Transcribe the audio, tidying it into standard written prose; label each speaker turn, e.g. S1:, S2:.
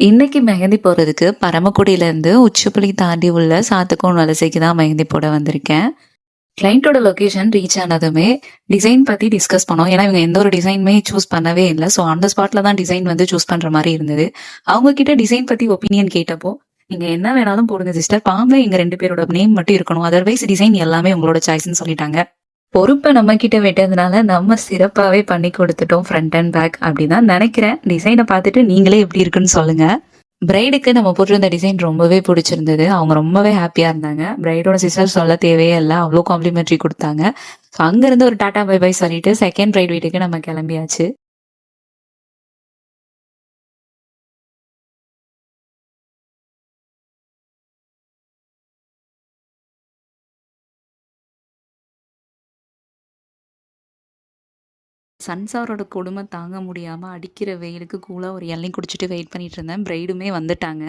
S1: இன்னைக்கு மெஹந்தி போடுறதுக்கு பரமக்குடியிலேருந்து உச்சிப்புளி தாண்டி உள்ள சாத்துக்குளம் வலசைக்கு தான் மெஹந்தி போட வந்திருக்கேன். கிளையண்ட்டோட லொகேஷன் ரீச் ஆனதுமே டிசைன் பத்தி டிஸ்கஸ் பண்ணோம். ஏன்னா இவங்க எந்த ஒரு டிசைனுமே சூஸ் பண்ணவே இல்ல. ஸோ அந்த ஸ்பாட்ல தான் டிசைன் வந்து சூஸ் பண்ற மாரி இருந்தது. அவங்க கிட்ட டிசைன் பத்தி ஒப்பீனியன் கேட்டப்போ, "நீங்க என்ன வேணாலும் போடுங்க சிஸ்டர். பாம்புல எங்க 2 பேரோட நேம் மட்டும் இருக்கணும். அதர்வைஸ் டிசைன் எல்லாமே உங்களோட சாய்ஸ்ன்னு" சொல்லிட்டாங்க. பொறுப்ப நம்ம கிட்ட விட்டதுனால நம்ம சிறப்பாவே பண்ணி குடுத்துட்டோம் ஃப்ரண்ட் அண்ட் பேக் அப்படின்னு தான் நெனைக்கிறேன். டிசைன பார்த்துட்டு நீங்களே எப்படி இருக்குன்னு சொல்லுங்க. பிரைடுக்கு நம்ம போட்டிருந்த டிசைன் ரொம்பவே பிடிச்சிருந்தது. அவங்க ரொம்பவே ஹாப்பியா இருந்தாங்க. பிரைடோட சிஸ்டர் சொல்ல தேவையே இல்ல. அவ்ளோ காம்ப்ளிமெண்டரி குடுத்தாங்க. ஸோ அங்கருந்து ஒரு டாடா பை பை சொல்லிட்டு செகண்ட் பிரைட் வீட்டுக்கு நம்ம கிளம்பியாச்சு. சன்சாரோட கொடும தாங்க முடியாம அடிக்கிற வெயிலுக்கு கூலா ஒரு இளநீ குடிச்சிட்டு வெயிட் பண்ணிட்டு இருந்தேன். பிரைடுமே வந்துட்டாங்க.